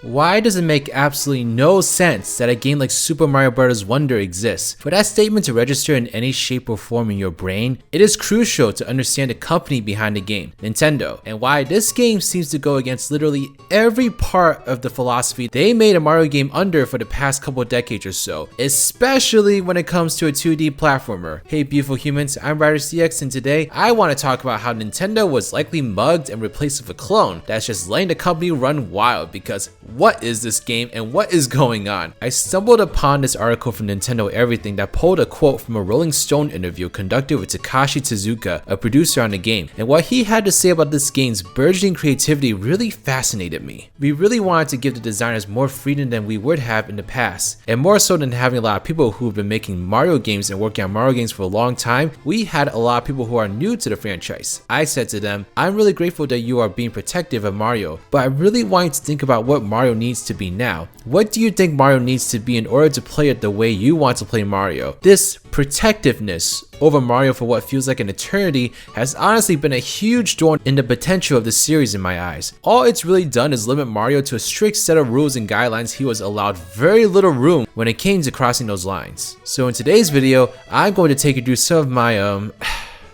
Why does it make absolutely no sense that a game like Super Mario Bros. Wonder exists? For that statement to register in any shape or form in your brain, it is crucial to understand the company behind the game, Nintendo, and why this game seems to go against literally every part of the philosophy they made a Mario game under for the past couple of decades or so, especially when it comes to a 2D platformer. Hey beautiful humans, I'm RidersDX, and today I want to talk about how Nintendo was likely mugged and replaced with a clone that's just letting the company run wild, because what is this game and what is going on? I stumbled upon this article from Nintendo Everything that pulled a quote from a Rolling Stone interview conducted with Takashi Tezuka, a producer on the game, and what he had to say about this game's burgeoning creativity really fascinated me. We really wanted to give the designers more freedom than we would have in the past, and more so than having a lot of people who've been making Mario games and working on Mario games for a long time. We had a lot of people who are new to the franchise. I said to them, I'm really grateful that you are being protective of Mario, but I really want you to think about what Mario needs to be now. What do you think Mario needs to be in order to play it the way you want to play Mario? This protectiveness over Mario for what feels like an eternity has honestly been a huge thorn in the potential of the series in my eyes. All it's really done is limit Mario to a strict set of rules and guidelines. He was allowed very little room when it came to crossing those lines. So in today's video, I'm going to take you through some of my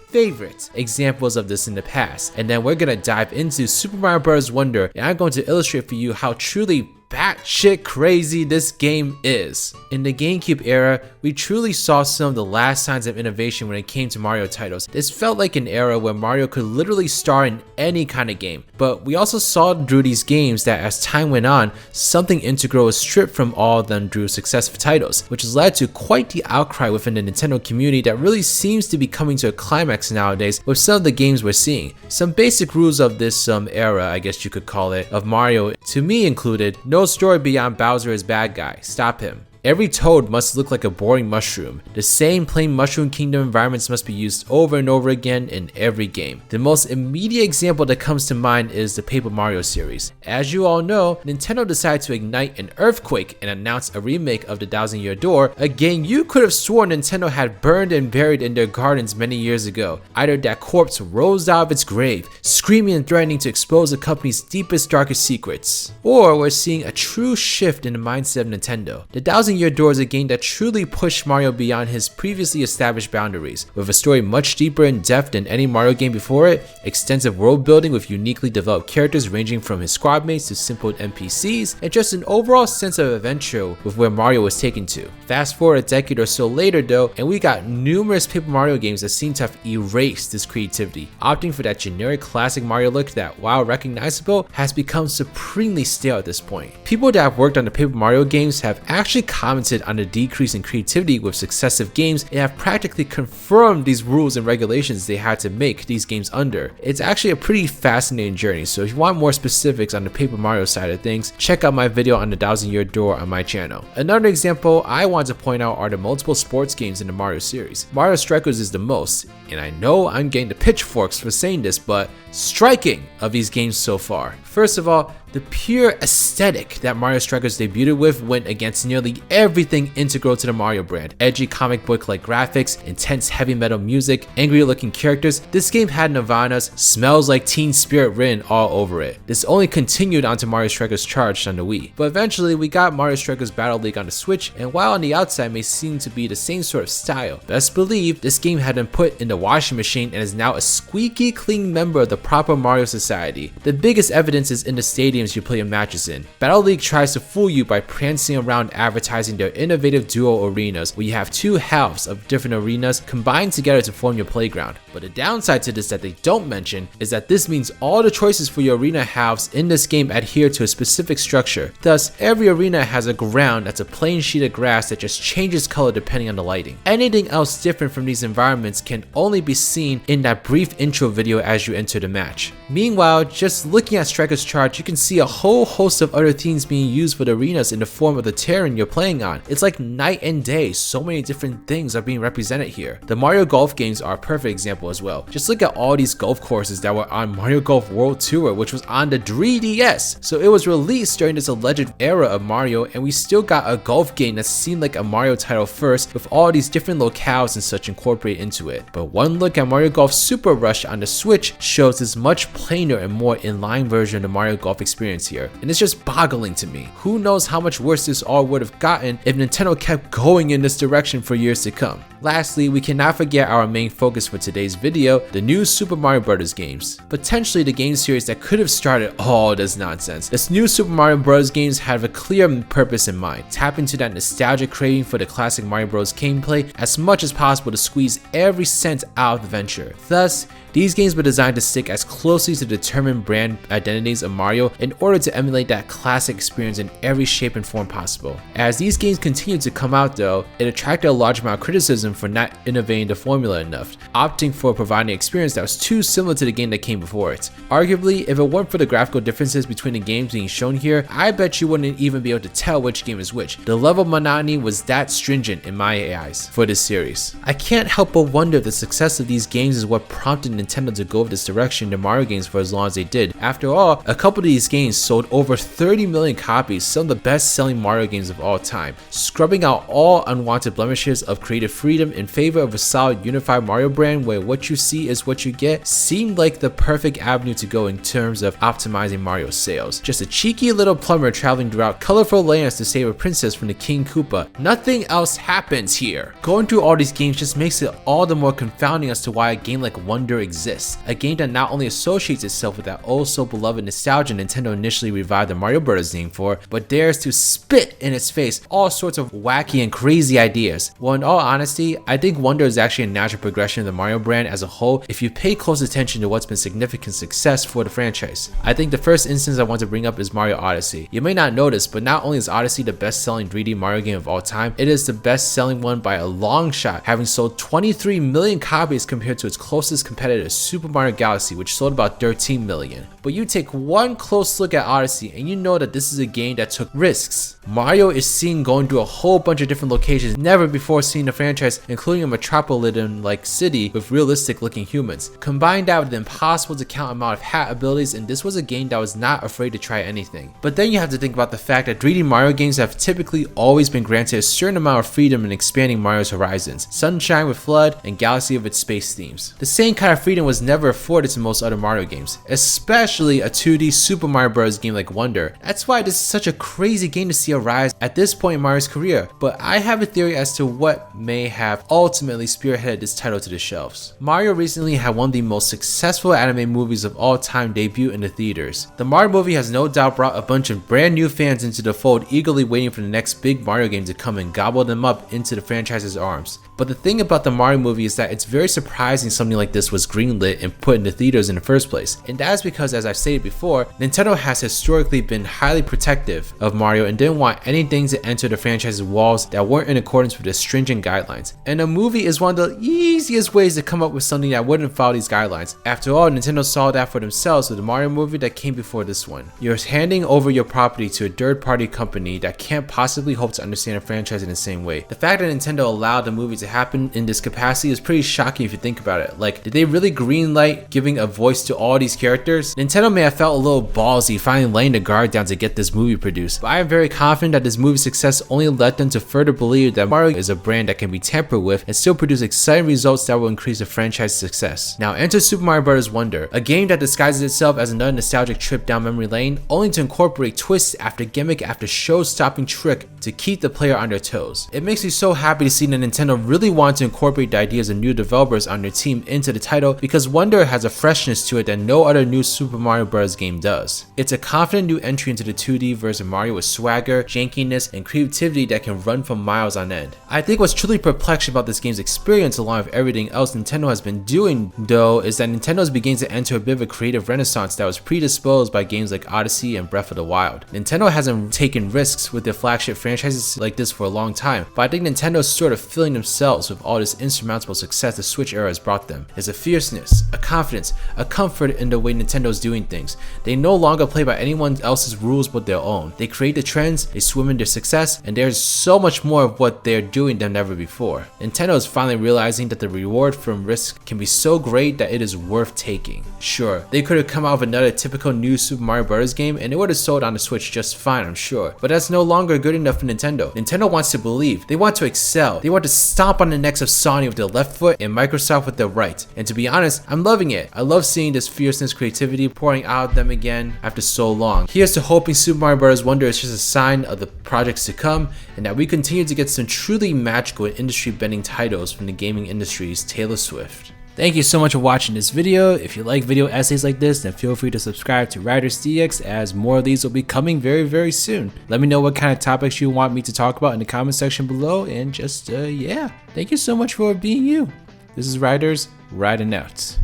favorite examples of this in the past, and then we're gonna dive into Super Mario Bros. Wonder, and I'm going to illustrate for you how truly batshit crazy this game is. In the GameCube era, we truly saw some of the last signs of innovation when it came to Mario titles. This felt like an era where Mario could literally star in any kind of game, but we also saw through these games that as time went on, something integral was stripped from all of them through successive titles, which has led to quite the outcry within the Nintendo community that really seems to be coming to a climax nowadays with some of the games we're seeing. Some basic rules of this era, I guess you could call it, of Mario, to me included: no story beyond Bowser as bad guy, stop him. Every toad must look like a boring mushroom. The same plain Mushroom Kingdom environments must be used over and over again in every game. The most immediate example that comes to mind is the Paper Mario series. As you all know, Nintendo decided to ignite an earthquake and announce a remake of the Thousand Year Door, a game you could have sworn Nintendo had burned and buried in their gardens many years ago. Either that corpse rose out of its grave, screaming and threatening to expose the company's deepest, darkest secrets, or we're seeing a true shift in the mindset of Nintendo. The Thousand Year Door is a game that truly pushed Mario beyond his previously established boundaries, with a story much deeper in depth than any Mario game before it, extensive world building with uniquely developed characters ranging from his squad mates to simple NPCs, and just an overall sense of adventure with where Mario was taken to. Fast forward a decade or so later though, and we got numerous Paper Mario games that seem to have erased this creativity, opting for that generic classic Mario look that, while recognizable, has become supremely stale at this point. People that have worked on the Paper Mario games have actually commented on the decrease in creativity with successive games and have practically confirmed these rules and regulations they had to make these games under. It's actually a pretty fascinating journey, so if you want more specifics on the Paper Mario side of things, check out my video on the Thousand Year Door on my channel. Another example I want to point out are the multiple sports games in the Mario series. Mario Strikers is the most, and I know I'm getting the pitchforks for saying this, but striking of these games so far. First of all, the pure aesthetic that Mario Strikers debuted with went against nearly everything integral to the Mario brand. Edgy comic book-like graphics, intense heavy metal music, angry-looking characters. This game had Nirvana's "Smells Like Teen Spirit" written all over it. This only continued onto Mario Strikers Charged on the Wii. But eventually, we got Mario Strikers Battle League on the Switch, and while on the outside may seem to be the same sort of style, best believe this game had been put in the washing machine and is now a squeaky clean member of the proper Mario society. The biggest evidence is in the stadiums you play your matches in. Battle League tries to fool you by prancing around advertising their innovative duo arenas, where you have two halves of different arenas combined together to form your playground. But the downside to this that they don't mention is that this means all the choices for your arena halves in this game adhere to a specific structure. Thus, every arena has a ground that's a plain sheet of grass that just changes color depending on the lighting. Anything else different from these environments can only be seen in that brief intro video as you enter the match. Meanwhile, just looking at Strikers Charge, you can see a whole host of other themes being used for the arenas in the form of the terrain you're playing on. It's like night and day, so many different things are being represented here. The Mario Golf games are a perfect example as well. Just look at all these golf courses that were on Mario Golf World Tour, which was on the 3DS. So it was released during this alleged era of Mario, and we still got a golf game that seemed like a Mario title first, with all these different locales and such incorporated into it. But one look at Mario Golf Super Rush on the Switch shows this much plainer and more in-line version of the Mario Golf experience experience here, and it's just boggling to me. Who knows how much worse this all would have gotten if Nintendo kept going in this direction for years to come. Lastly, we cannot forget our main focus for today's video, the new Super Mario Bros. Games. Potentially the game series that could have started all this nonsense. This new Super Mario Bros. Games have a clear purpose in mind, tap into that nostalgic craving for the classic Mario Bros. Gameplay as much as possible to squeeze every cent out of the venture. Thus, these games were designed to stick as closely to the determined brand identities of Mario in order to emulate that classic experience in every shape and form possible. As these games continued to come out though, it attracted a large amount of criticism for not innovating the formula enough, opting for providing an experience that was too similar to the game that came before it. Arguably, if it weren't for the graphical differences between the games being shown here, I bet you wouldn't even be able to tell which game is which. The level of monotony was that stringent in my eyes for this series. I can't help but wonder if the success of these games is what prompted Nintendo to go this direction to Mario games for as long as they did. After all, a couple of these games sold over 30 million copies, some of the best selling Mario games of all time, scrubbing out all unwanted blemishes of creative freedom in favor of a solid unified Mario brand where what you see is what you get seemed like the perfect avenue to go in terms of optimizing Mario's sales. Just a cheeky little plumber traveling throughout colorful lands to save a princess from the King Koopa. Nothing else happens here. Going through all these games just makes it all the more confounding as to why a game like Wonder exists. A game that not only associates itself with that oh so beloved nostalgia Nintendo initially revived the Mario Bros. Name for, but dares to spit in its face all sorts of wacky and crazy ideas. Well, in all honesty, I think Wonder is actually a natural progression of the Mario brand as a whole if you pay close attention to what's been significant success for the franchise. I think the first instance I want to bring up is Mario Odyssey. You may not notice, but not only is Odyssey the best-selling 3D Mario game of all time, it is the best-selling one by a long shot, having sold 23 million copies compared to its closest competitor, Super Mario Galaxy, which sold about 13 million. But you take one close look at Odyssey and you know that this is a game that took risks. Mario is seen going through a whole bunch of different locations never before seen in the franchise, including a metropolitan-like city with realistic looking humans. Combine that with the impossible to count amount of hat abilities, and this was a game that was not afraid to try anything. But then you have to think about the fact that 3D Mario games have typically always been granted a certain amount of freedom in expanding Mario's horizons, Sunshine with Flood and Galaxy with its space themes. The same kind of freedom was never afforded to most other Mario games, especially a 2D Super Mario Bros. Game like Wonder. That's why this is such a crazy game to see arise at this point in Mario's career, but I have a theory as to what may have ultimately spearheaded this title to the shelves. Mario recently had one of the most successful anime movies of all time debut in the theaters. The Mario movie has no doubt brought a bunch of brand new fans into the fold, eagerly waiting for the next big Mario game to come and gobble them up into the franchise's arms. But the thing about the Mario movie is that it's very surprising something like this was greenlit and put into theaters in the first place. And that is because, as I've stated before, Nintendo has historically been highly protective of Mario and didn't want anything to enter the franchise's walls that weren't in accordance with the stringent guidelines. And a movie is one of the easiest ways to come up with something that wouldn't follow these guidelines. After all, Nintendo saw that for themselves with the Mario movie that came before this one. You're handing over your property to a third-party company that can't possibly hope to understand a franchise in the same way. The fact that Nintendo allowed the movie to happen in this capacity is pretty shocking if you think about it. Like, did they really greenlight giving a voice to all these characters? Nintendo may have felt a little ballsy finally laying the guard down to get this movie produced, but I am very confident that this movie's success only led them to further believe that Mario is a brand that can be tampered with and still produce exciting results that will increase the franchise's success. Now enter Super Mario Bros. Wonder, a game that disguises itself as another nostalgic trip down memory lane, only to incorporate twist after gimmick after show-stopping trick to keep the player on their toes. It makes me so happy to see that Nintendo really wants to incorporate the ideas of new developers on their team into the title, because Wonder has a freshness to it that no other new Super Mario Bros. Game does. It's a confident new entry into the 2D version of Mario with swagger, jankiness, and creativity that can run for miles on end. I think what's truly perplexing about this game's experience, along with everything else Nintendo has been doing though, is that Nintendo is beginning to enter a bit of a creative renaissance that was predisposed by games like Odyssey and Breath of the Wild. Nintendo hasn't taken risks with their flagship franchises like this for a long time, but I think Nintendo is sort of filling themselves with all this insurmountable success the Switch era has brought them. There's a fierceness, a confidence, a comfort in the way Nintendo's doing things. They no longer play by anyone else's rules but their own. They create the trends, they swim in their success, and there's so much more of what they're doing than ever before. Nintendo is finally realizing that the reward from risk can be so great that it is worth taking. Sure, they could have come out with another typical new Super Mario Bros. Game and it would have sold on the Switch just fine, I'm sure. But that's no longer good enough for Nintendo. Nintendo wants to believe, they want to excel, they want to stomp stomp on the necks of Sony with their left foot and Microsoft with their right. And to be honest, I'm loving it. I love seeing this fierceness, creativity pouring out of them again after so long. Here's to hoping Super Mario Bros. Wonder is just a sign of the projects to come, and that we continue to get some truly magical and industry-bending titles from the gaming industry's Taylor Swift. Thank you so much for watching this video. If you like video essays like this, then feel free to subscribe to RidersDX, as more of these will be coming very soon. Let me know what kind of topics you want me to talk about in the comment section below, and just yeah, thank you so much for being you. This is Riders, riding out.